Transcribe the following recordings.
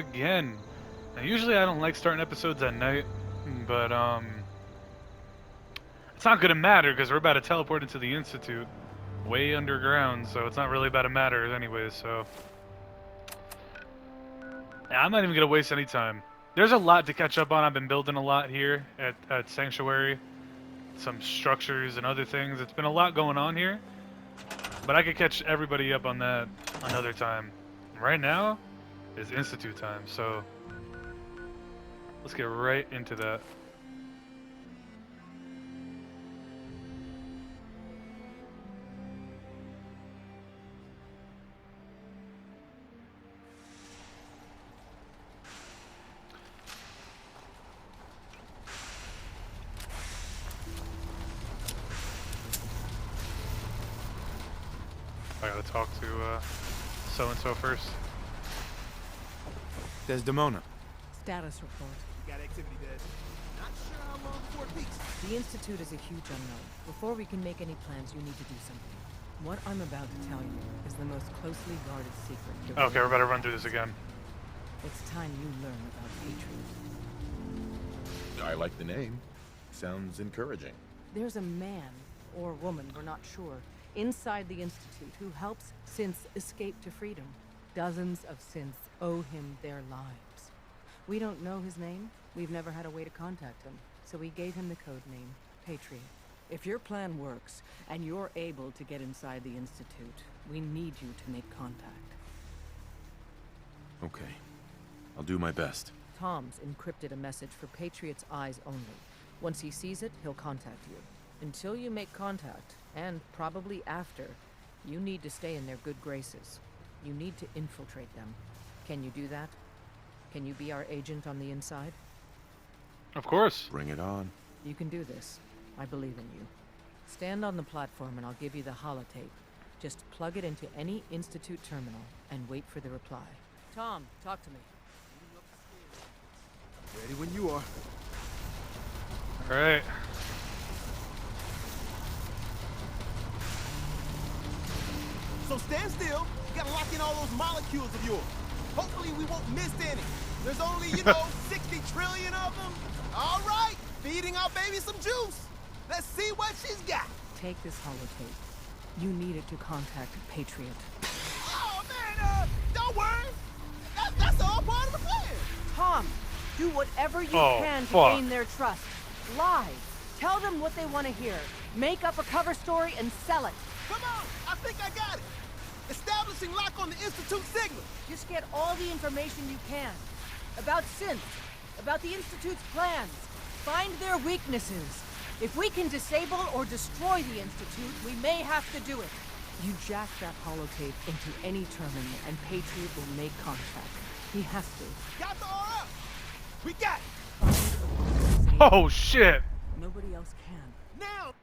again. Now, usually I don't like starting episodes at night, but it's not gonna matter because we're about to teleport into the Institute, way underground, so it's not really about to matter anyways. So yeah, I'm not even gonna waste any time. There's a lot to catch up on. I've been building a lot here at Sanctuary, some structures and other things. It's been a lot going on here, but I could catch everybody up on that another time. Right now is Institute time, so let's get right into that. I gotta talk to so-and-so first. Desdemona. Status report. We got activity, Dad. Not sure how long before it peaks. The Institute is a huge unknown. Before we can make any plans, you need to do something. What I'm about to tell you is the most closely guarded secret. Okay, we're about to run through this again. It's time you learn about Patriot. I like the name. Sounds encouraging. There's a man, or woman, we're not sure, inside the Institute who helps synths escape to freedom. Dozens of synths owe him their lives. We don't know his name. We've never had a way to contact him, so we gave him the code name, Patriot. If your plan works, and you're able to get inside the Institute, we need you to make contact. Okay. I'll do my best. Tom's encrypted a message for Patriot's eyes only. Once he sees it, he'll contact you. Until you make contact, and probably after, you need to stay in their good graces. You need to infiltrate them. Can you do that? Can you be our agent on the inside? Of course. Bring it on. You can do this. I believe in you. Stand on the platform and I'll give you the holotape. Just plug it into any Institute terminal and wait for the reply. Tom, talk to me. Ready when you are. Alright. So stand still. You gotta lock in all those molecules of yours. Hopefully we won't miss any. There's only, 60 trillion of them. All right, feeding our baby some juice. Let's see what she's got. Take this holotape. You need it to contact Patriot. Oh, man, don't worry. That's all part of the plan. Tom, do whatever you can to fuck. gain their trust. Lie. Tell them what they want to hear. Make up a cover story and sell it. Come on, I think I got it. Establishing lock on the Institute signal. Just get all the information you can. About synths, about the Institute's plans. Find their weaknesses. If we can disable or destroy the Institute, we may have to do it. You jack that holotape into any terminal and Patriot will make contact. He has to. Got the RF. We got it. Find a way to save Oh shit! Nobody else can. Now.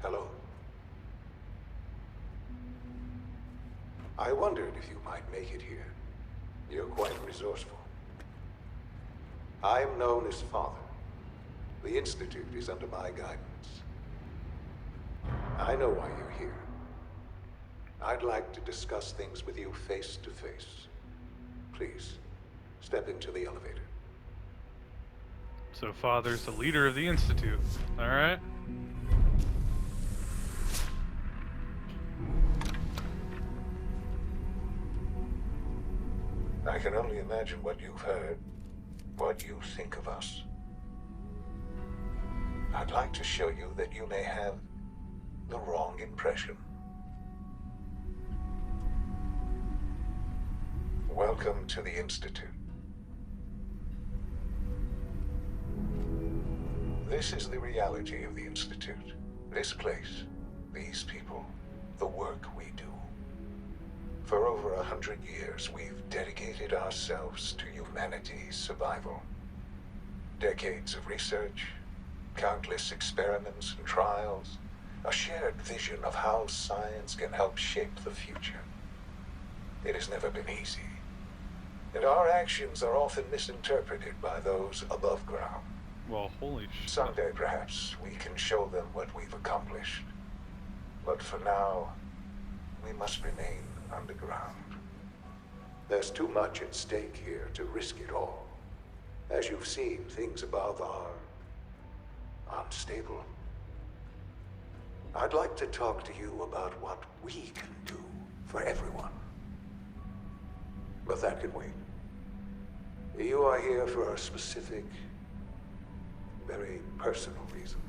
Hello. I wondered if you might make it here. You're quite resourceful. I am known as Father. The Institute is under my guidance. I know why you're here. I'd like to discuss things with you face to face. Please, step into the elevator. So Father's the leader of the Institute. Alright. I can only imagine what you've heard, what you think of us. I'd like to show you that you may have the wrong impression. Welcome to the Institute. This is the reality of the Institute. This place, these people, the work we do. For over 100 years, we've dedicated ourselves to humanity's survival. Decades of research, countless experiments and trials, a shared vision of how science can help shape the future. It has never been easy, and our actions are often misinterpreted by those above ground. Well, holy shit. Someday, perhaps, we can show them what we've accomplished. But for now, we must remain underground. There's too much at stake here to risk it all. As you've seen, things above are unstable. I'd like to talk to you about what we can do for everyone. But that can wait. You are here for a specific, very personal reason.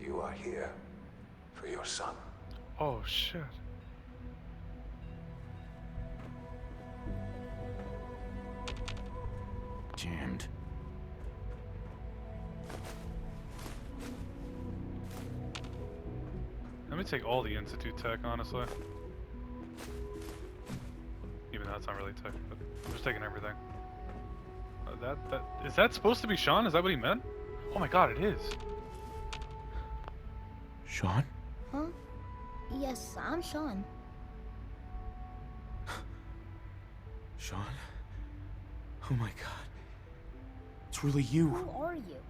You are here for your son. Oh shit. Jammed. Let me take all the Institute tech, honestly. Even though that's not really tech, but I'm just taking everything. Is that supposed to be Shaun? Is that what he meant? Oh my god, it is. Shaun? Huh? Yes, I'm Shaun. Shaun? Oh my god. It's really you. Who are you?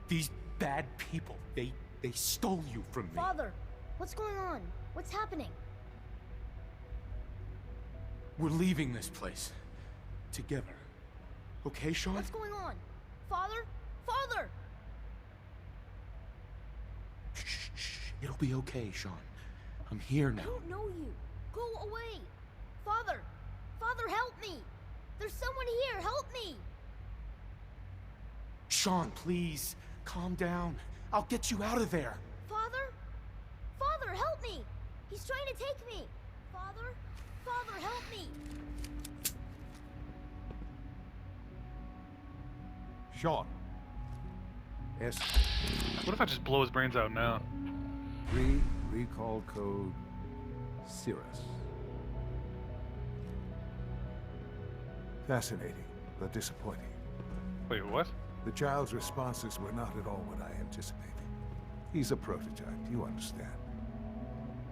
These bad people, they stole you from me. Father, what's going on? What's happening? We're leaving this place. Together. Okay, Shaun? What's going on? Father? Father! Shh. It'll be okay, Shaun. I'm here I now. don't know you. Go away. Father! Father, help me! There's someone here. Help me! Shaun, please. Calm down. I'll get you out of there. Father? Father, help me! He's trying to take me! Father? Father, help me! Shaun. S. What if I just blow his brains out now? Recall code Cirrus. Fascinating, but disappointing. Wait, what? The child's responses were not at all what I anticipated. He's a prototype, you understand.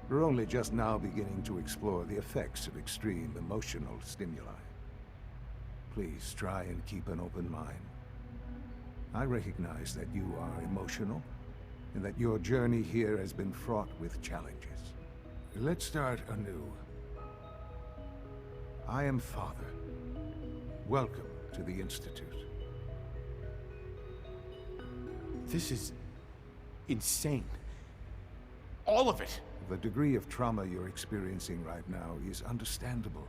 We're only just now beginning to explore the effects of extreme emotional stimuli. Please try and keep an open mind. I recognize that you are emotional, and that your journey here has been fraught with challenges. Let's start anew. I am Father. Welcome to the Institute. This is insane. All of it. The degree of trauma you're experiencing right now is understandable.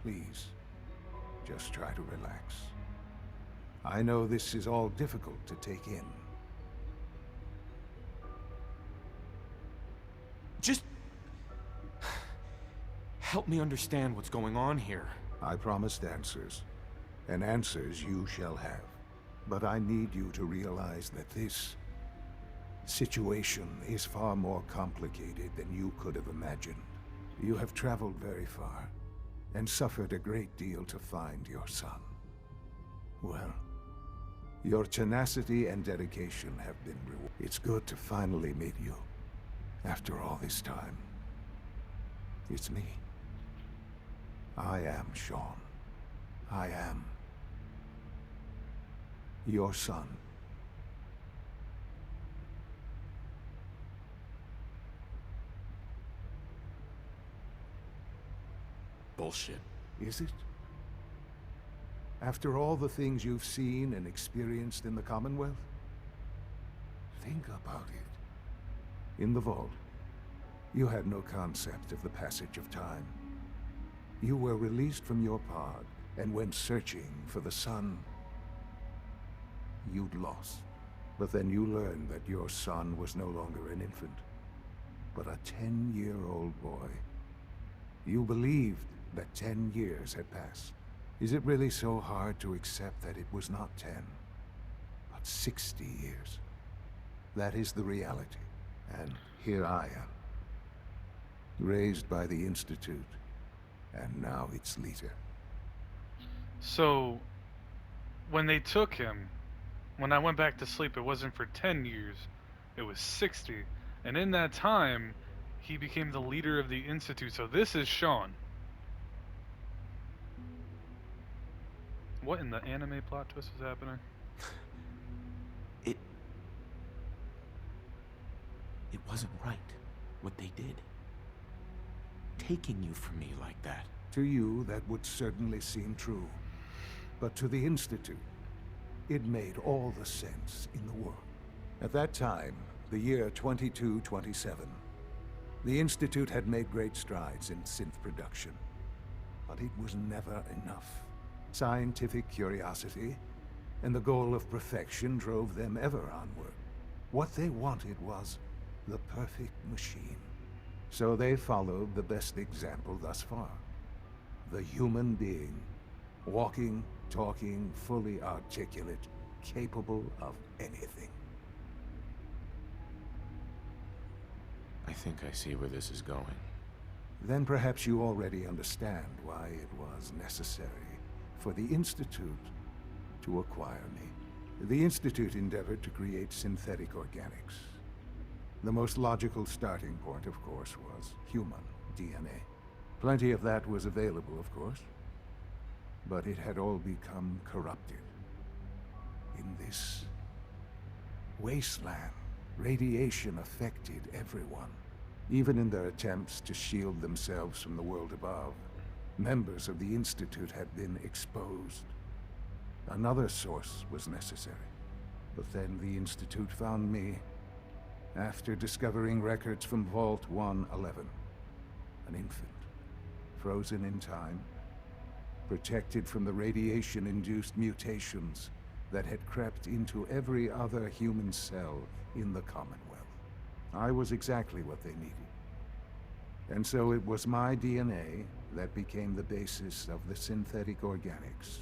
Please, just try to relax. I know this is all difficult to take in. Just help me understand what's going on here. I promised answers, and answers you shall have. But I need you to realize that this situation is far more complicated than you could have imagined. You have traveled very far, and suffered a great deal to find your son. Well, your tenacity and dedication have been rewarded. It's good to finally meet you, after all this time. It's me. I am Shaun. I am your son. Bullshit. Is it? After all the things you've seen and experienced in the Commonwealth? Think about it. In the vault, you had no concept of the passage of time. You were released from your pod and went searching for the son you'd lost. But then you learned that your son was no longer an infant, but a 10-year-old boy. You believed that 10 years had passed. Is it really so hard to accept that it was not 10, but 60 years? That is the reality, and here I am. Raised by the Institute, and now its leader. So, when they took him, when I went back to sleep, it wasn't for 10 years. it was 60. And in that time, he became the leader of the Institute. So this is Shaun. What in the anime plot twist is happening? It wasn't right, what they did. Taking you from me like that. To you, that would certainly seem true. But to the Institute, it made all the sense in the world. At that time, the year 2227, the Institute had made great strides in synth production. But it was never enough. Scientific curiosity and the goal of perfection drove them ever onward. What they wanted was the perfect machine. So they followed the best example thus far. The human being. Walking, talking, fully articulate, capable of anything. I think I see where this is going. Then perhaps you already understand why it was necessary for the Institute to acquire me. The Institute endeavored to create synthetic organics. The most logical starting point, of course, was human DNA. Plenty of that was available, of course. But it had all become corrupted. In this wasteland, radiation affected everyone. Even in their attempts to shield themselves from the world above, members of the Institute had been exposed. Another source was necessary. But then the Institute found me after discovering records from Vault 111. An infant, frozen in time, protected from the radiation-induced mutations that had crept into every other human cell in the Commonwealth. I was exactly what they needed. And so it was my DNA that became the basis of the synthetic organics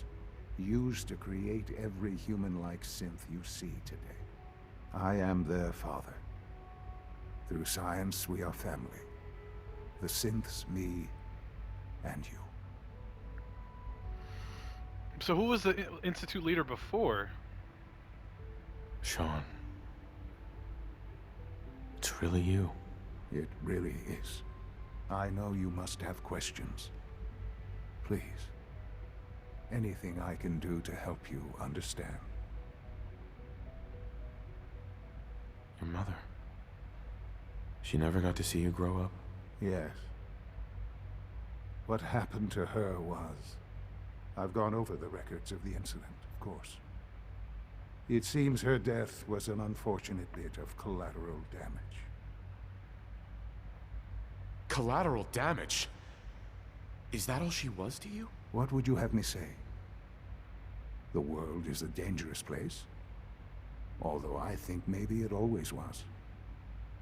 used to create every human-like synth you see today. I am their father. Through science, we are family. The synths, me, and you. So who was the Institute leader before? Shaun. It's really you. It really is. I know you must have questions. Please. Anything I can do to help you understand. Your mother. She never got to see you grow up? Yes. What happened to her was... I've gone over the records of the incident, of course. It seems her death was an unfortunate bit of collateral damage. Collateral damage? Is that all she was to you? What would you have me say? The world is a dangerous place. Although I think maybe it always was.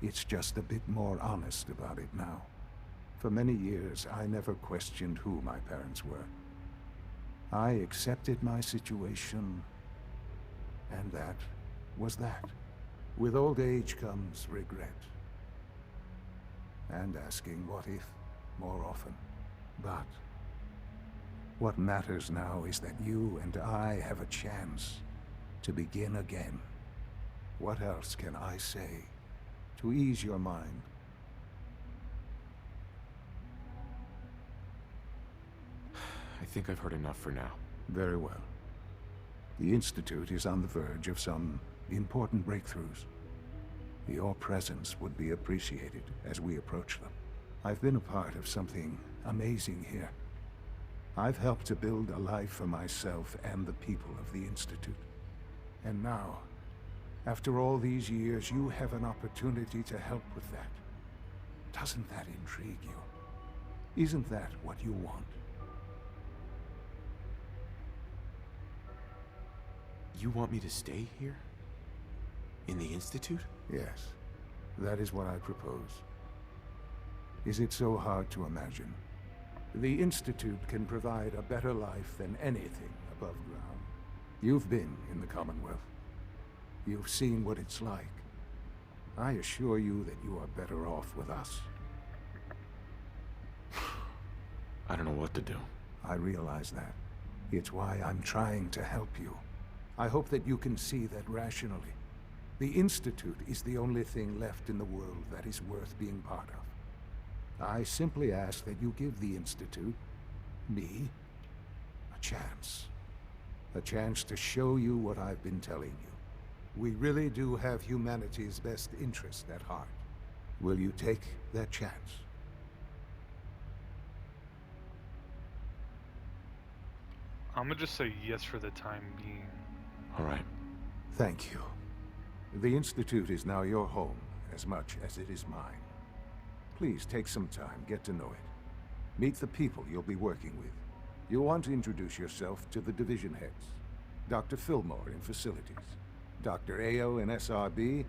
It's just a bit more honest about it now. For many years, I never questioned who my parents were. I accepted my situation, and that was that. With old age comes regret. And asking what if more often. But what matters now is that you and I have a chance to begin again. What else can I say to ease your mind? I think I've heard enough for now. Very well. The Institute is on the verge of some important breakthroughs. Your presence would be appreciated as we approach them. I've been a part of something amazing here. I've helped to build a life for myself and the people of the Institute. And now, after all these years, you have an opportunity to help with that. Doesn't that intrigue you? Isn't that what you want? You want me to stay here? In the Institute? Yes, that is what I propose. Is it so hard to imagine? The Institute can provide a better life than anything above ground. You've been in the Commonwealth. You've seen what it's like. I assure you that you are better off with us. I don't know what to do. I realize that. It's why I'm trying to help you. I hope that you can see that rationally. The Institute is the only thing left in the world that is worth being part of. I simply ask that you give the Institute, me, a chance. A chance to show you what I've been telling you. We really do have humanity's best interest at heart. Will you take that chance? I'm gonna just say yes for the time being. All right. Thank you. The Institute is now your home as much as it is mine. Please take some time, get to know it. Meet the people you'll be working with. You'll want to introduce yourself to the division heads. Dr. Fillmore in Facilities, Dr. Ayo in SRB,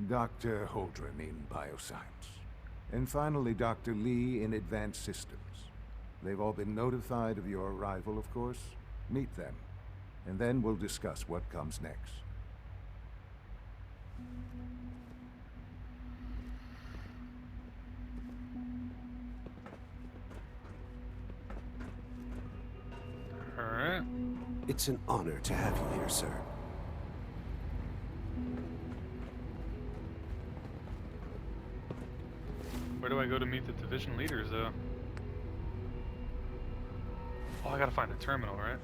Dr. Holdren in Bioscience, and finally Dr. Lee in Advanced Systems. They've all been notified of your arrival, of course. Meet them, and then we'll discuss what comes next. Alright. It's an honor to have you here, sir. Where do I go to meet the division leaders, though? Oh, I gotta find a terminal, right?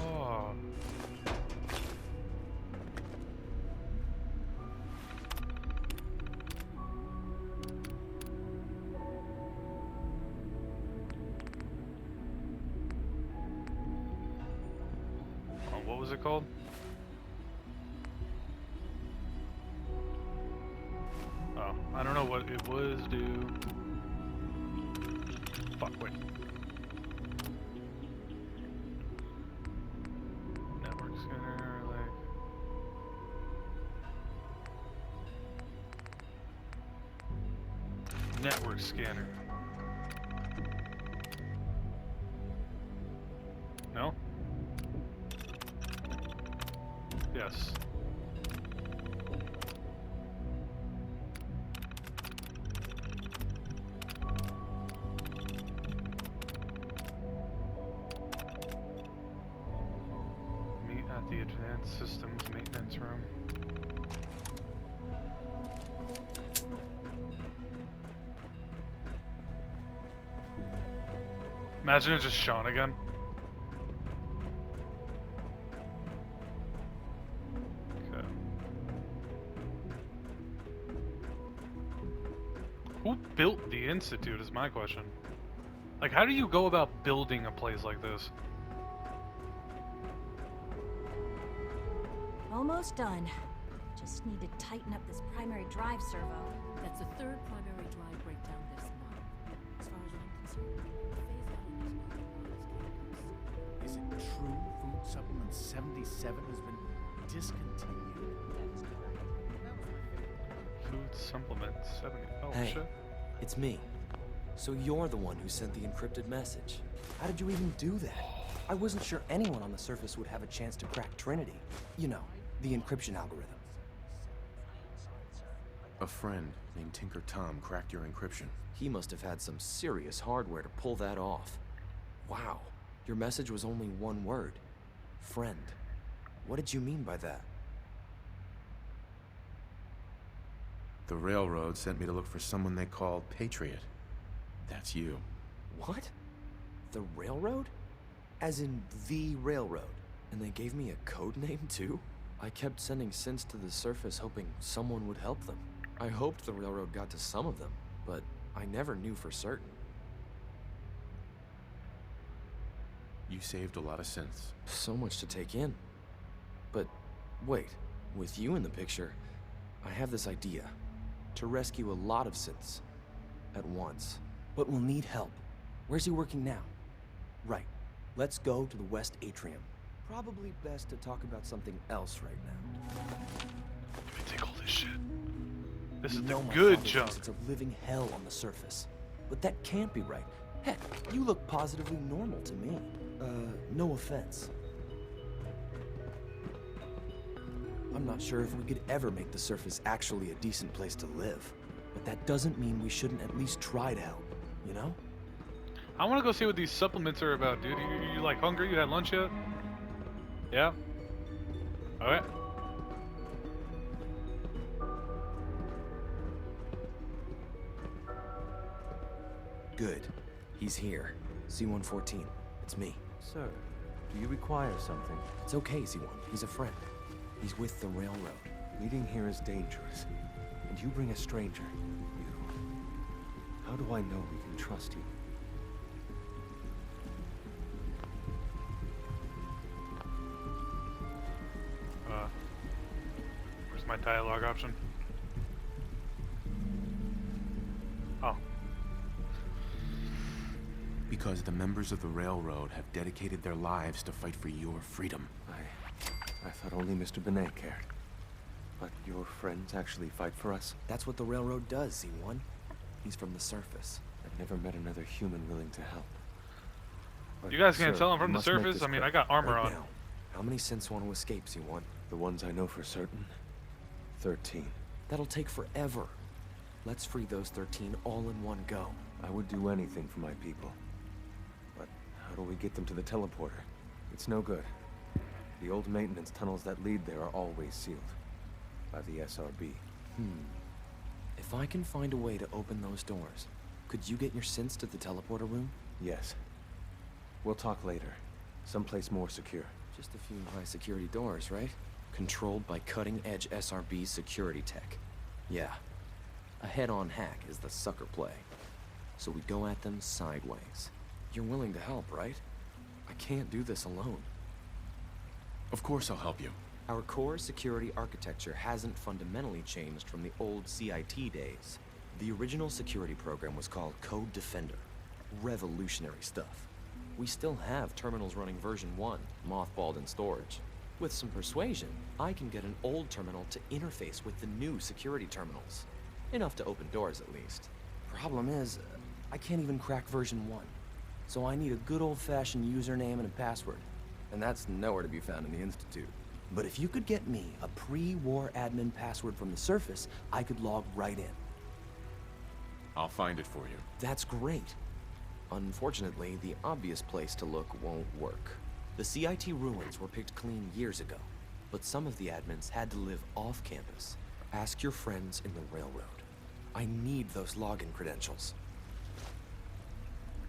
Oh. Oh, what was it called? Oh, I don't know what it was, dude. Fuck, wait. Network scanner, like... Network scanner. No? Yes. Meet at the Advanced Systems Maintenance Room. Imagine it's just Shaun again. Okay. Who built the Institute is my question. Like, how do you go about building a place like this? Almost done. Just need to tighten up this primary drive servo. That's the third primary drive breakdown this month. As far as I'm concerned, phase out is Is it true Food Supplement 77 has been discontinued? Food supplement 70. Oh Hey, shit. it's me. So you're the one who sent the encrypted message. How did you even do that? I wasn't sure anyone on the surface would have a chance to crack Trinity. You know, the encryption algorithm. A friend named Tinker Tom cracked your encryption. He must have had some serious hardware to pull that off. Wow, your message was only one word. Friend. What did you mean by that? The railroad sent me to look for someone they called Patriot. That's you. What? The railroad? As in the railroad. And they gave me a code name too? I kept sending synths to the surface hoping someone would help them. I hoped the railroad got to some of them, but I never knew for certain. You saved a lot of synths. So much to take in. But wait, with you in the picture, I have this idea. To rescue a lot of synths at once. But we'll need help. Where's he working now? Right. Let's go to the West Atrium. Probably best to talk about something else right now. Let me take all this shit. This You is know the my good father junk. thinks it's a living hell on the surface. But that can't be right. Heck, you look positively normal to me. No offense. I'm not sure if we could ever make the surface actually a decent place to live. But that doesn't mean we shouldn't at least try to help, you know? I want to go see what these supplements are about, dude. You like hungry? You had lunch yet? Yeah? Alright. Good. He's here. C-114. It's me. Sir, do you require something? It's okay, Z1. He's a friend. He's with the railroad. Meeting here is dangerous. And you bring a stranger. You... How do I know we can trust you? Where's my dialogue option? Oh. Because the members of the railroad have dedicated their lives to fight for your freedom. I thought only Mr. Benet cared. But your friends actually fight for us? That's what the railroad does, Z1. He's from the surface. I've never met another human willing to help. But, You guys can't sir, tell I'm you from the must make surface? this I mean, quick. I got armor Right on. now, how many synths want to escape, Z1? The ones I know for certain? 13. That'll take forever. Let's free those 13 all in one go. I would do anything for my people. But how do we get them to the teleporter? It's no good. The old maintenance tunnels that lead there are always sealed. By the SRB. If I can find a way to open those doors, could you get your synths to the teleporter room? Yes. We'll talk later. Someplace more secure. Just a few high security doors, right? Controlled by cutting-edge SRB security tech. Yeah. A head-on hack is the sucker play. So we go at them sideways. You're willing to help, right? I can't do this alone. Of course I'll help you. Our core security architecture hasn't fundamentally changed from the old CIT days. The original security program was called Code Defender. Revolutionary stuff. We still have terminals running version 1, mothballed in storage. With some persuasion, I can get an old terminal to interface with the new security terminals. Enough to open doors, at least. Problem is, I can't even crack version 1. So I need a good old-fashioned username and a password. And that's nowhere to be found in the Institute. But if you could get me a pre-war admin password from the surface, I could log right in. I'll find it for you. That's great. Unfortunately, the obvious place to look won't work. The CIT ruins were picked clean years ago, but some of the admins had to live off campus. Ask your friends in the railroad. I need those login credentials.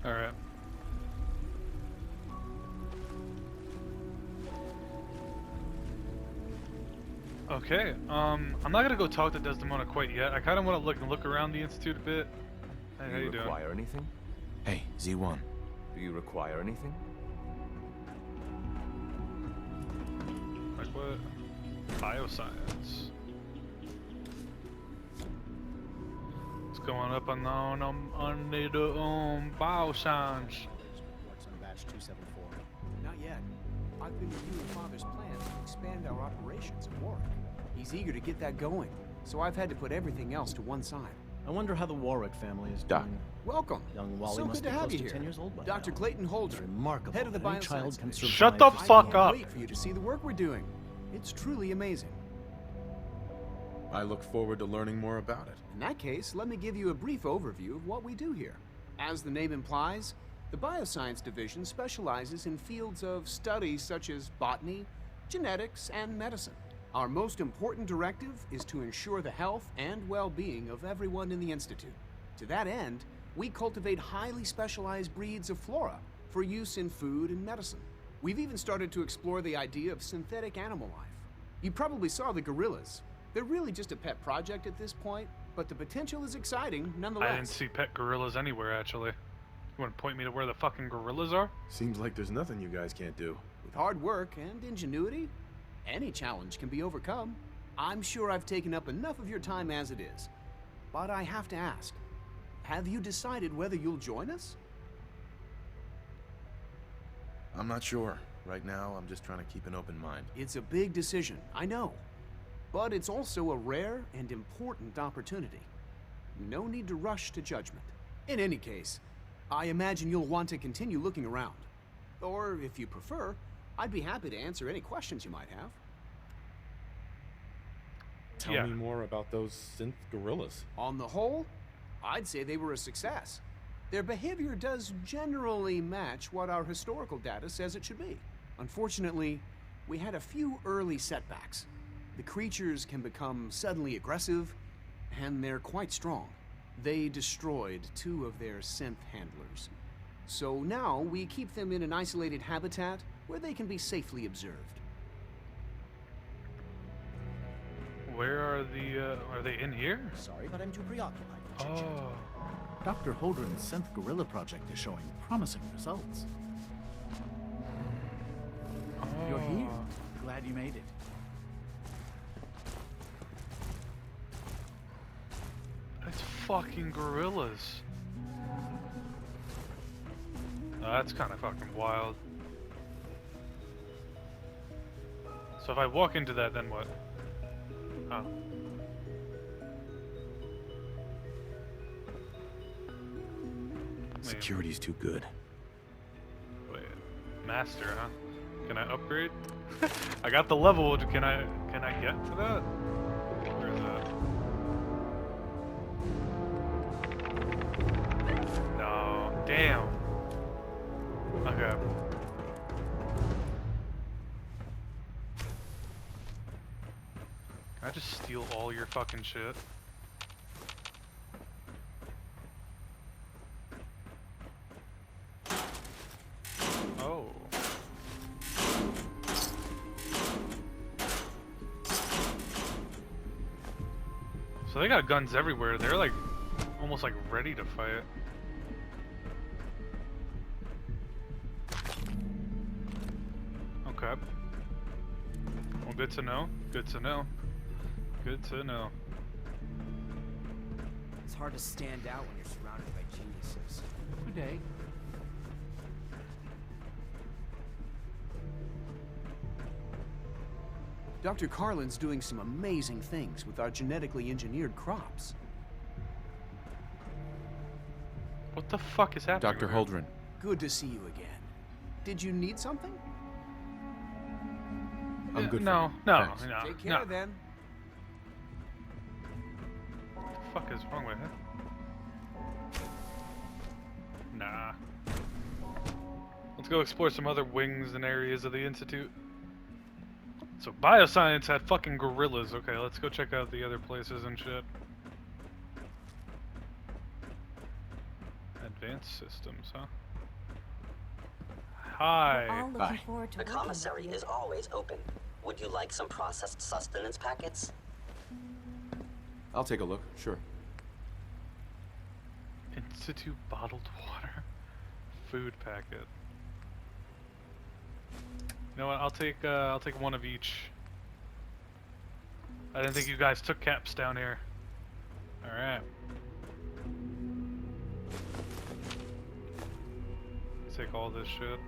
Alright. Okay, I'm not gonna go talk to Desdemona quite yet. I kind of want to look around the Institute a bit. Hey, how you doing? Require anything? Hey, Z1. Do you require anything? Like what? Bioscience. What's going up on the bioscience? Works on batch 274. Not yet. I've been reviewing Father's plans to expand our operations at Warwick. He's eager to get that going, so I've had to put everything else to one side. I wonder how the Warwick family is Doc. doing. Welcome. Young Wally So must good be to have close you to here. 10 years old by Dr. now. Clayton Holder, It's remarkable head of the that any bioscience child can division. survive. Shut the I fuck can't up. wait for you to see the work we're doing. It's truly amazing. I look forward to learning more about it. In that case, let me give you a brief overview of what we do here. As the name implies, the Bioscience Division specializes in fields of study such as botany, genetics, and medicine. Our most important directive is to ensure the health and well-being of everyone in the Institute. To that end, we cultivate highly specialized breeds of flora for use in food and medicine. We've even started to explore the idea of synthetic animal life. You probably saw the gorillas. They're really just a pet project at this point, but the potential is exciting nonetheless. I didn't see pet gorillas anywhere, actually. You want to point me to where the fucking gorillas are? Seems like there's nothing you guys can't do. With hard work and ingenuity, any challenge can be overcome. I'm sure I've taken up enough of your time as it is. But I have to ask, have you decided whether you'll join us? I'm not sure. Right now, I'm just trying to keep an open mind. It's a big decision, I know. but it's also a rare and important opportunity. No need to rush to judgment. In any case, I imagine you'll want to continue looking around. Or, if you prefer, I'd be happy to answer any questions you might have. Tell me more about those synth gorillas. On the whole, I'd say they were a success. Their behavior does generally match what our historical data says it should be. Unfortunately, we had a few early setbacks. The creatures can become suddenly aggressive, and they're quite strong. They destroyed 2 of their synth handlers. So now we keep them in an isolated habitat where they can be safely observed. Where are they in here? Sorry, but I'm too preoccupied for chit-chat. Oh. Dr. Holdren's Synth Gorilla project is showing promising results. You're here. Glad you made it. It's fucking gorillas. Oh, that's kind of fucking wild. So if I walk into that, then what? Oh. Security's too good. Wait, master, huh? Can I upgrade? I got the level. Can I get to that? Where is that? No, damn. Okay. Can I just steal all your fucking shit? Oh. So they got guns everywhere. They're like almost like ready to fight. Okay. Well, good to know. Good to know. Good to know. It's hard to stand out when you're surrounded by geniuses. Good day. Dr. Carlin's doing some amazing things with our genetically engineered crops. What the fuck is happening? Dr. Holdren. Good to see you again. Did you need something? I'm good. No, for no, now. Thanks. no, Take care no. then. What the fuck is wrong with him? Nah. Let's go explore some other wings and areas of the Institute. So bioscience had fucking gorillas. Okay, let's go check out the other places and shit. Advanced systems, huh? Hi. We're all looking forward to The working commissary with you. is always open. Would you like some processed sustenance packets? I'll take a look, sure. Institute bottled water. Food packet. You know what? I'll take one of each. I didn't think you guys took caps down here. All right. Take all this shit.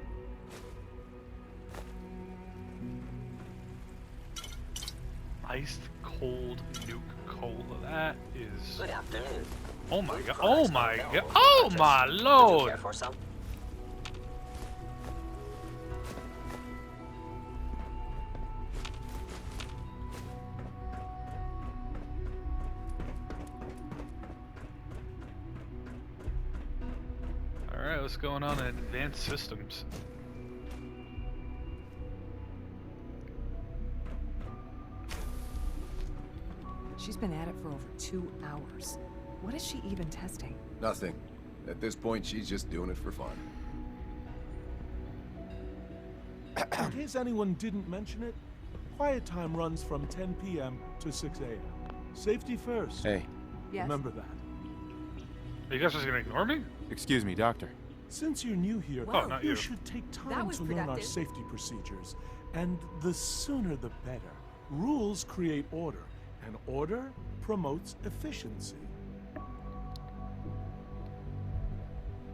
Iced cold nuke cola. That is. Good afternoon. Oh my god. Oh my god. Oh my lord. Care for some? Alright, what's going on in advanced systems? She's been at it for over 2 hours. What is she even testing? Nothing. At this point, she's just doing it for fun. In case anyone didn't mention it, quiet time runs from 10 p.m. to 6 a.m. Safety first. Hey. Yes? Remember that. Are you guys just gonna ignore me? Excuse me, doctor. Since you're new here, Oh, not you you. should take That time was to learn our productive. safety procedures. And the sooner the better. Rules create order, and order promotes efficiency.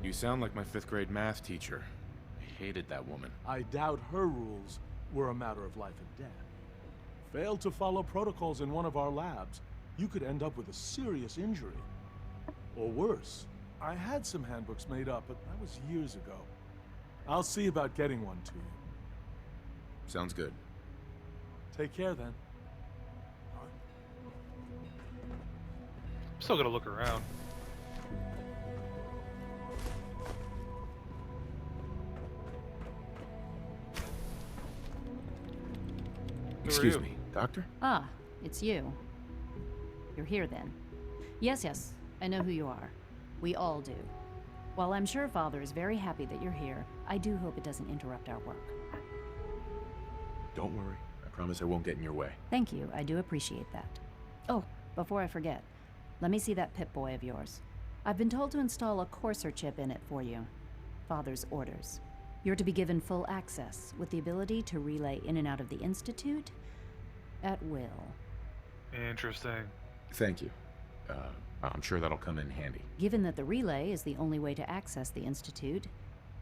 You sound like my 5th grade math teacher. I hated that woman. I doubt her rules were a matter of life and death. fail to follow protocols in one of our labs, you could end up with a serious injury. Or worse. I had some handbooks made up, but that was years ago. I'll see about getting one to you. Sounds good. Take care then. Still gotta look around. Excuse me, Doctor? Ah, it's you. You're here then. Yes, I know who you are. We all do. While I'm sure Father is very happy that you're here, I do hope it doesn't interrupt our work. Don't worry. I promise I won't get in your way. Thank you, I do appreciate that. Oh, before I forget, let me see that Pip-Boy of yours. I've been told to install a Courser chip in it for you. Father's orders. You're to be given full access, with the ability to relay in and out of the Institute at will. Interesting. Thank you. I'm sure that'll come in handy. Given that the relay is the only way to access the Institute,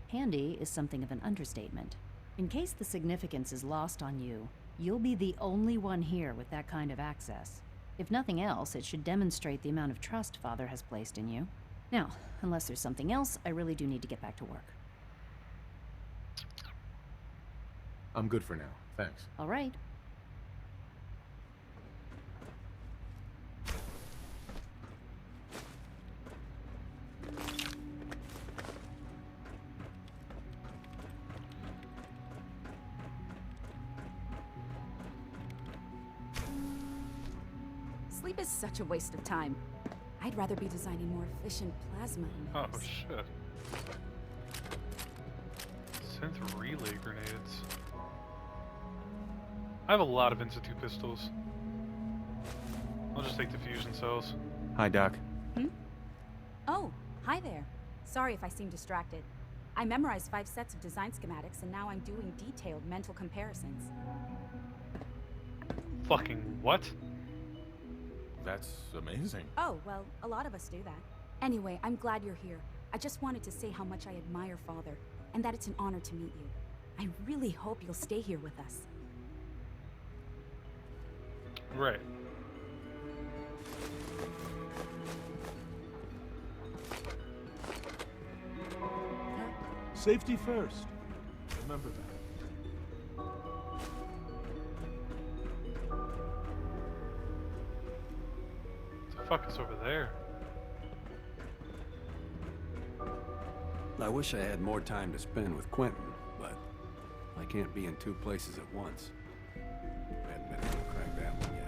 handy is something of an understatement. In case the significance is lost on you, you'll be the only one here with that kind of access. If nothing else, it should demonstrate the amount of trust Father has placed in you. Now, unless there's something else, I really do need to get back to work. I'm good for now. Thanks. All right. Sleep is such a waste of time. I'd rather be designing more efficient plasma Oh emitters. shit. Synth relay grenades. I have a lot of Institute pistols. I'll just take the fusion cells. Hi, Doc. Oh, hi there. Sorry if I seem distracted. I memorized 5 sets of design schematics and now I'm doing detailed mental comparisons. Fucking what? That's amazing. Oh, well, a lot of us do that. Anyway, I'm glad you're here. I just wanted to say how much I admire Father, and that it's an honor to meet you. I really hope you'll stay here with us. Right. Safety first. Remember that. What the fuck is over there? I wish I had more time to spend with Quentin, but I can't be in 2 places at once. I haven't been able to crack that one yet.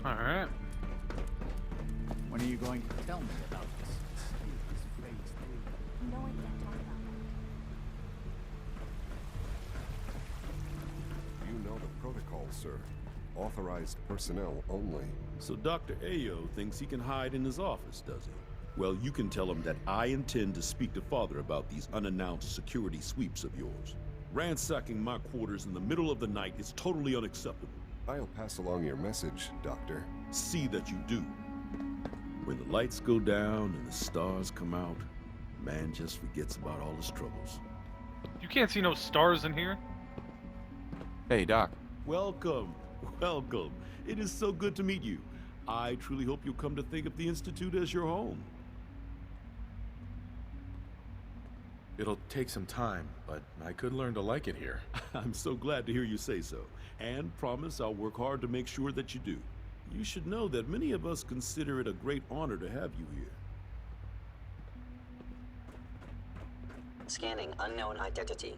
Alright. When are you going to tell me about this? Phase 3. No, I can't talk about that. You know the protocol, sir. Authorized personnel only. So Dr. Ayo thinks he can hide in his office, does he? Well, you can tell him that I intend to speak to Father about these unannounced security sweeps of yours. Ransacking my quarters in the middle of the night is totally unacceptable. I'll pass along your message, Doctor. See that you do. When the lights go down and the stars come out, man just forgets about all his troubles. You can't see no stars in here. Hey, Doc. Welcome. Welcome. It is so good to meet you. I truly hope you'll come to think of the Institute as your home. It'll take some time, but I could learn to like it here. I'm so glad to hear you say so, and promise I'll work hard to make sure that you do. You should know that many of us consider it a great honor to have you here. Scanning unknown identity.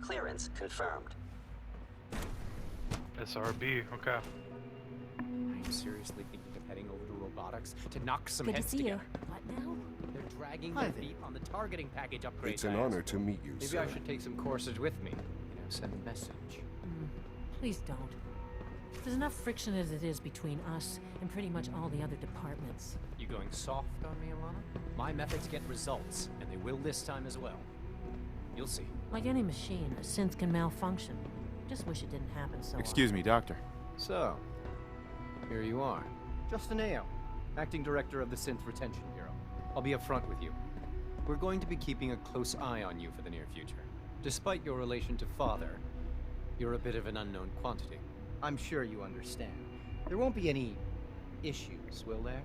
Clearance confirmed. SRB, okay. I'm seriously thinking of heading over to robotics to knock some Good to heads see you. together. What now? They're dragging their feet on the targeting package upgrades. It's an I honor asked to for. meet you, Maybe sir. I should take some courses with me. Send a message. Please don't. There's enough friction as it is between us and pretty much all the other departments. You going soft on me, Alana? My methods get results, and they will this time as well. You'll see. Like any machine, a synth can malfunction. Just wish it didn't happen so Excuse me, Doctor. So, here you are. Justin Ao, Acting Director of the Synth Retention Bureau. I'll be upfront with you. We're going to be keeping a close eye on you for the near future. Despite your relation to Father, you're a bit of an unknown quantity. I'm sure you understand. There won't be any issues, will there?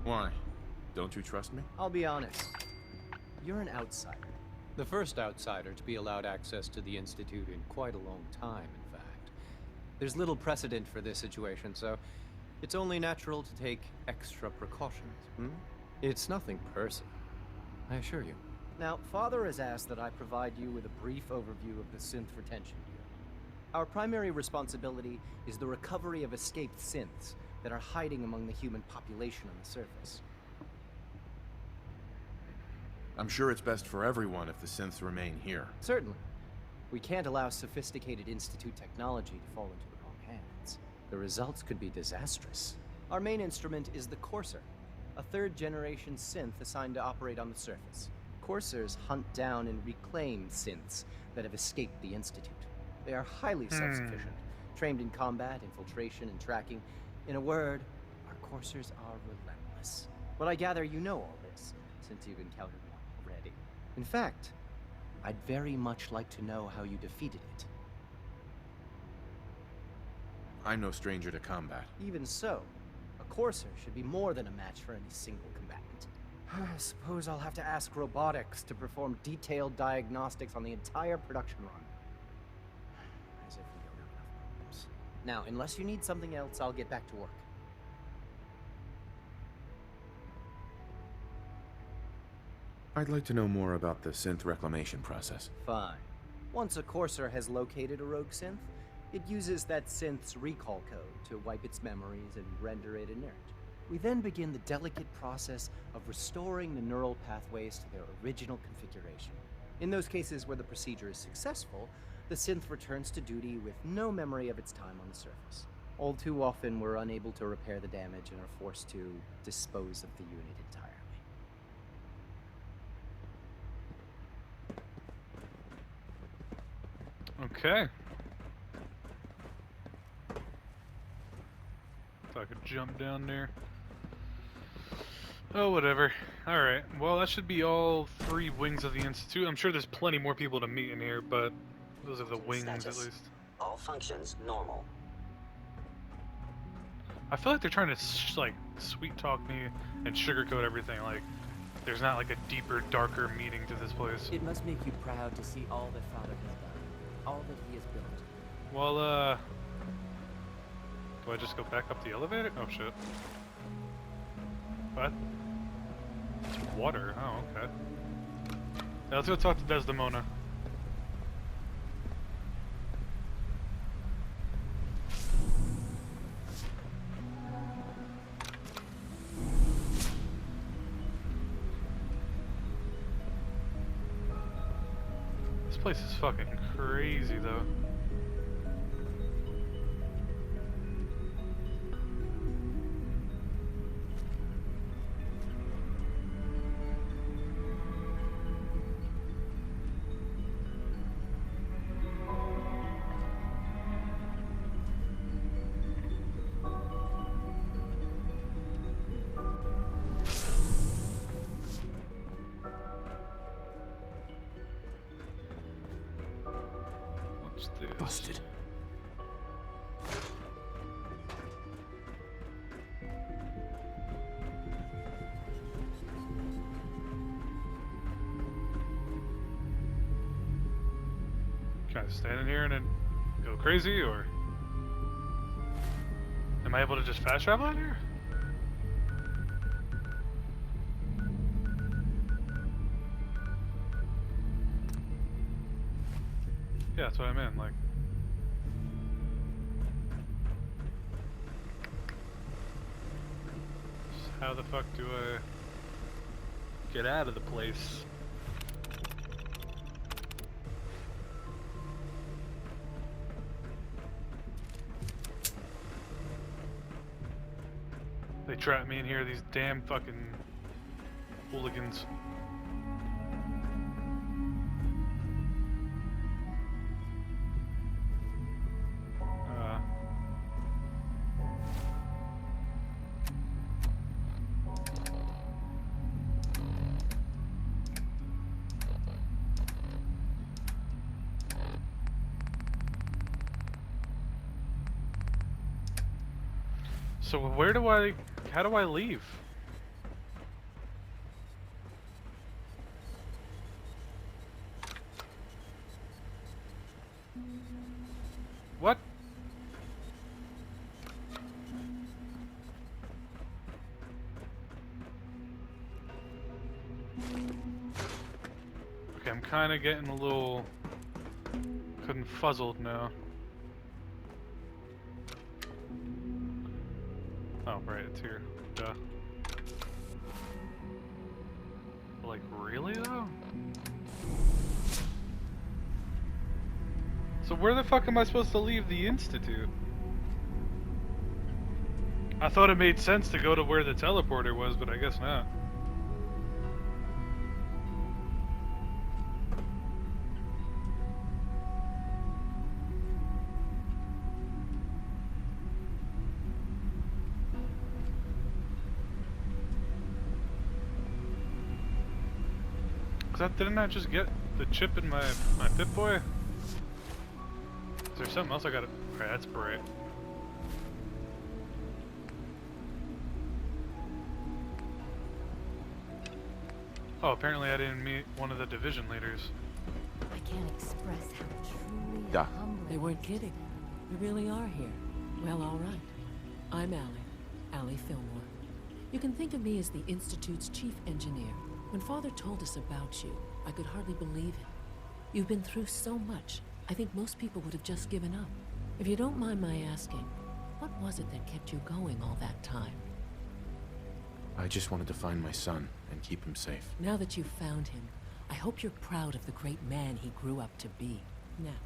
Why? Don't you trust me? I'll be honest. You're an outsider. The first outsider to be allowed access to the Institute in quite a long time, in fact. There's little precedent for this situation, so it's only natural to take extra precautions. It's nothing personal, I assure you. Now, Father has asked that I provide you with a brief overview of the Synth Retention Bureau. Our primary responsibility is the recovery of escaped synths that are hiding among the human population on the surface. I'm sure it's best for everyone if the synths remain here. Certainly. We can't allow sophisticated Institute technology to fall into the wrong hands. The results could be disastrous. Our main instrument is the Courser, a third-generation synth assigned to operate on the surface. Coursers hunt down and reclaim synths that have escaped the Institute. They are highly self-sufficient, trained in combat, infiltration, and tracking. In a word, our Coursers are relentless. But I gather you know all this, since you've encountered one already. In fact, I'd very much like to know how you defeated it. I'm no stranger to combat. Even so, a Courser should be more than a match for any single combatant. I suppose I'll have to ask robotics to perform detailed diagnostics on the entire production run. As if we don't have enough problems. Now, unless you need something else, I'll get back to work. I'd like to know more about the synth reclamation process. Fine. Once a Courser has located a rogue synth, it uses that synth's recall code to wipe its memories and render it inert. We then begin the delicate process of restoring the neural pathways to their original configuration. In those cases where the procedure is successful, the synth returns to duty with no memory of its time on the surface. All too often, we're unable to repair the damage and are forced to dispose of the unit entirely. Okay. If I could jump down there. Oh, whatever. Alright, well that should be all 3 wings of the Institute. I'm sure there's plenty more people to meet in here, but those are the wings Status. at least. All functions normal. I feel like they're trying to like sweet talk me and sugarcoat everything. Like there's not like a deeper, darker meaning to this place. It must make you proud to see all that Father has done, all that he has built. Well, do I just go back up the elevator? Oh shit. What? It's water. Oh, okay. Now let's go talk to Desdemona. This place is fucking crazy, though. Busted. Can I stand in here and then go crazy, or am I able to just fast travel out here? Yeah, that's what I meant, like. How the fuck do I get out of the place? They trapped me in here, these damn fucking hooligans. So how do I leave? What? Okay, I'm kind of getting a little confuzzled now. Oh, right, it's here. Duh. Like, really, though? So where the fuck am I supposed to leave the Institute? I thought it made sense to go to where the teleporter was, but I guess not. Didn't I just get the chip in my Pip-Boy? Is there something else I gotta... Alright, that's great. Oh, apparently I didn't meet one of the division leaders. I can't express how truly Yeah. humbling. They weren't kidding. We really are here. Well, all right. I'm Allie Fillmore. You can think of me as the Institute's chief engineer. When Father told us about you, I could hardly believe it. You've been through so much, I think most people would have just given up. If you don't mind my asking, what was it that kept you going all that time? I just wanted to find my son and keep him safe. Now that you've found him, I hope you're proud of the great man he grew up to be. Now,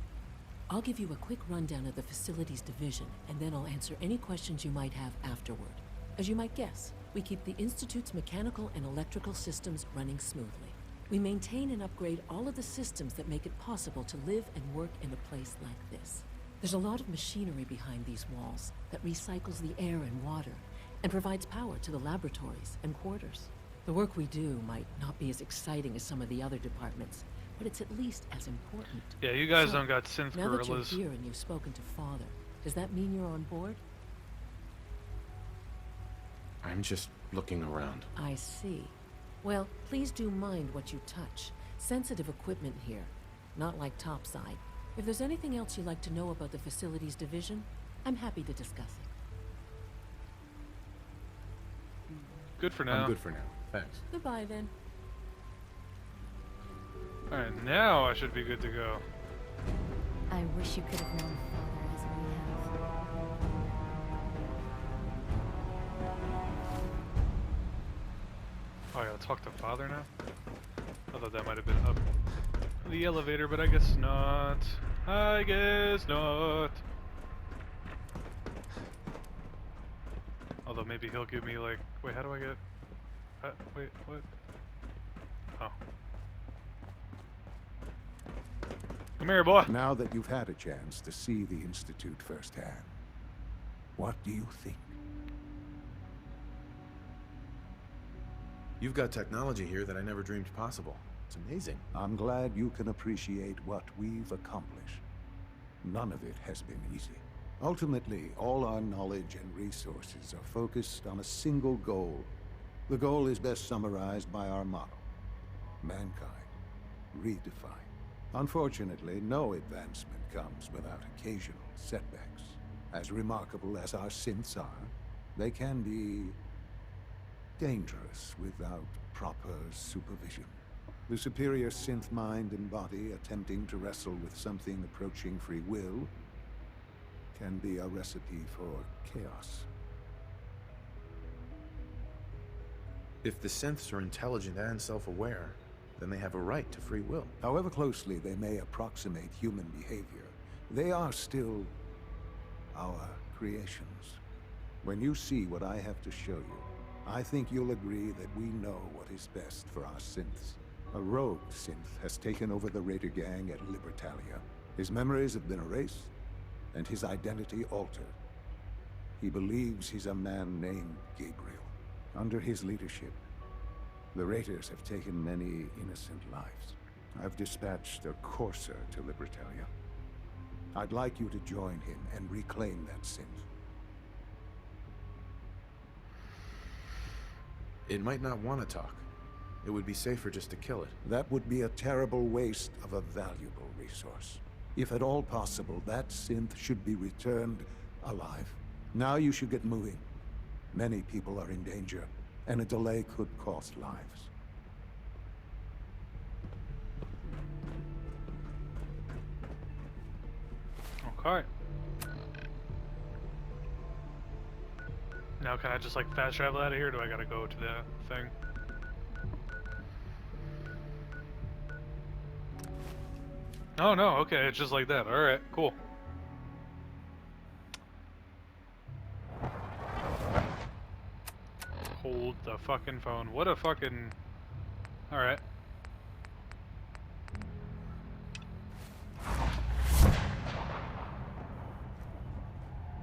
I'll give you a quick rundown of the Facilities Division, and then I'll answer any questions you might have afterward. As you might guess, we keep the Institute's mechanical and electrical systems running smoothly. We maintain and upgrade all of the systems that make it possible to live and work in a place like this. There's a lot of machinery behind these walls that recycles the air and water and provides power to the laboratories and quarters. The work we do might not be as exciting as some of the other departments, but it's at least as important. Yeah, you guys don't got synth Now that you're gorillas. here and you've spoken to Father, does that mean you're on board? I'm just looking around. I see. Well, please do mind what you touch. Sensitive equipment here, not like topside. If there's anything else you'd like to know about the Facilities Division, I'm happy to discuss it. Good for now. I'm good for now. Thanks. Goodbye, then. Alright, now I should be good to go. I wish you could have known Father as we have. Oh, I gotta talk to Father now? I thought that might have been up the elevator, but I guess not. I guess not. Although maybe he'll give me like... Wait, how do I get... wait, what? Oh. Come here, boy. Now that you've had a chance to see the Institute firsthand, what do you think? You've got technology here that I never dreamed possible. It's amazing. I'm glad you can appreciate what we've accomplished. None of it has been easy. Ultimately, all our knowledge and resources are focused on a single goal. The goal is best summarized by our motto: mankind, redefined. Unfortunately, no advancement comes without occasional setbacks. As remarkable as our synths are, they can be dangerous without proper supervision. The superior synth mind and body attempting to wrestle with something approaching free will can be a recipe for chaos. If the synths are intelligent and self-aware, then they have a right to free will. However closely they may approximate human behavior, they are still our creations. When you see what I have to show you, I think you'll agree that we know what is best for our synths. A rogue synth has taken over the Raider gang at Libertalia. His memories have been erased, and his identity altered. He believes he's a man named Gabriel. Under his leadership, the Raiders have taken many innocent lives. I've dispatched a courser to Libertalia. I'd like you to join him and reclaim that synth. It might not want to talk. It would be safer just to kill it. That would be a terrible waste of a valuable resource. If at all possible, that synth should be returned alive. Now you should get moving. Many people are in danger, and a delay could cost lives. Okay. Now can I just like fast travel out of here, or do I gotta go to the thing? Oh no, okay, it's just like that. Alright, cool. Hold the fucking phone. What a fucking... Alright.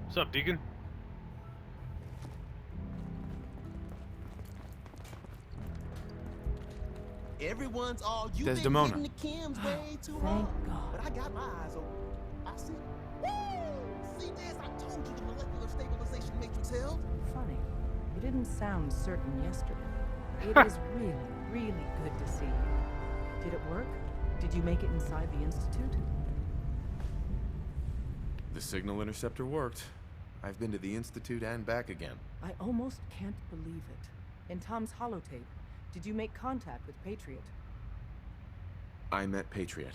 What's up, Deacon? Everyone's all you Desdemona. been getting the chems way too long. But I got my eyes open. I see. Woo! See this? I told you the molecular stabilization matrix held. Funny. You didn't sound certain yesterday. It is really, really good to see you. Did it work? Did you make it inside the Institute? The signal interceptor worked. I've been to the Institute and back again. I almost can't believe it. In Tom's holotape, did you make contact with Patriot? I met Patriot.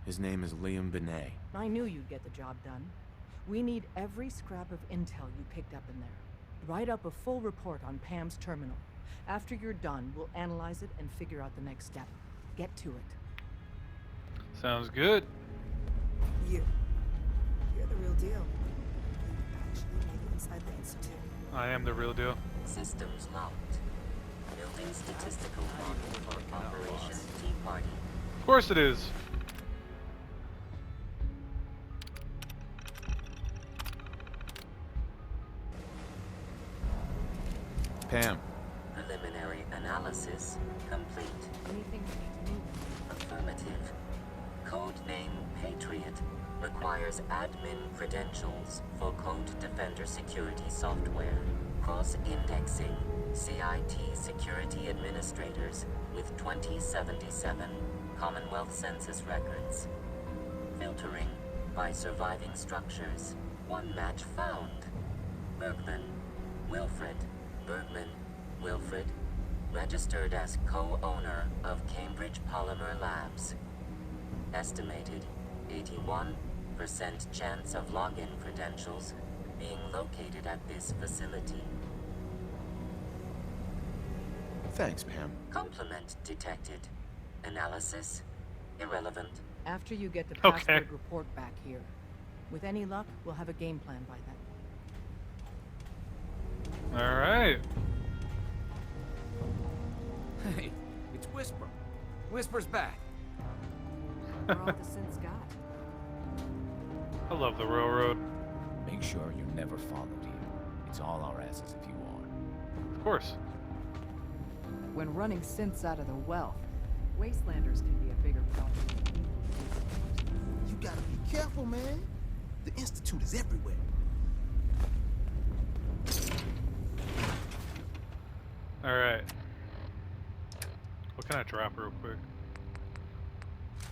His name is Liam Benet. I knew you'd get the job done. We need every scrap of intel you picked up in there. Write up a full report on Pam's terminal. After you're done, we'll analyze it and figure out the next step. Get to it. Sounds good. You're the real deal. You actually made it inside the Institute. I am the real deal. Systems locked. Building statistical model for Operation Tea Party. Of course it is. Pam. Preliminary analysis complete. Anything we need to move? Affirmative. Codename Patriot requires admin credentials for Code Defender security software. Cross-indexing CIT security administrators with 2077 Commonwealth Census records. Filtering by surviving structures. One match found. Bergman, Wilfred. Bergman, Wilfred, registered as co-owner of Cambridge Polymer Labs. Estimated 81% chance of login credentials being located at this facility. Thanks, Pam. Complement detected. Analysis irrelevant. After you get the password report back here. With any luck, we'll have a game plan by then. Alright. Hey, it's Whisper. Whisper's back. We're all the synths got. I love the railroad. Make sure you're never followed here. It's all our asses if you are. Of course. When running synths out of the well, wastelanders can be a bigger problem. You gotta be careful, man. The Institute is everywhere. Alright. What can I drop real quick?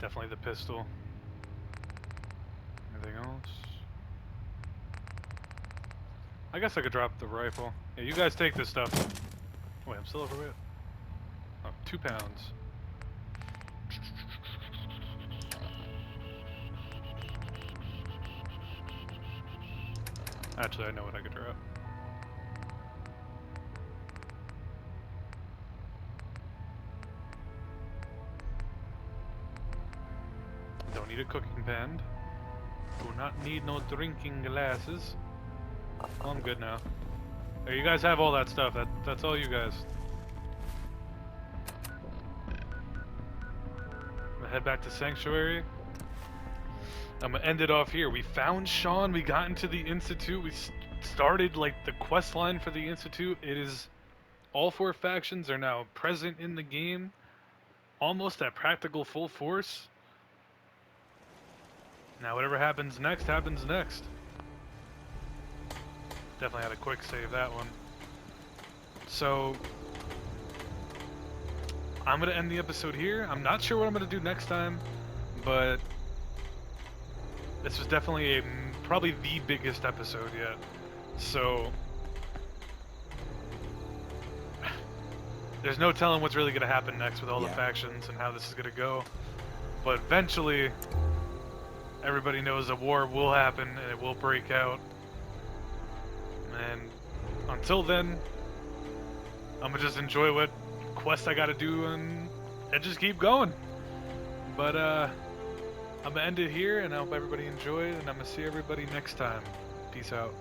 Definitely the pistol. Anything else? I guess I could drop the rifle. Yeah, you guys take this stuff. Wait, I'm still overweight. Oh, 2 pounds. Actually, I know what I could drop. Don't need a cooking pan. Do not need no drinking glasses. Well, I'm good now. There, you guys have all that stuff. That's all you guys. I'm gonna head back to Sanctuary. I'm gonna end it off here. We found Shaun. We got into the Institute. We started like the quest line for the Institute. It is all 4 factions are now present in the game, almost at practical full force. Now whatever happens next, happens next. Definitely had a quick save that one. So I'm gonna end the episode here. I'm not sure what I'm gonna do next time, but this was definitely probably the biggest episode yet. So there's no telling what's really gonna happen next with all the factions and how this is gonna go. But eventually, everybody knows a war will happen and it will break out. And until then, I'm gonna just enjoy what quest I gotta do and just keep going. But I'm gonna end it here, and I hope everybody enjoyed, and I'm gonna see everybody next time. Peace out.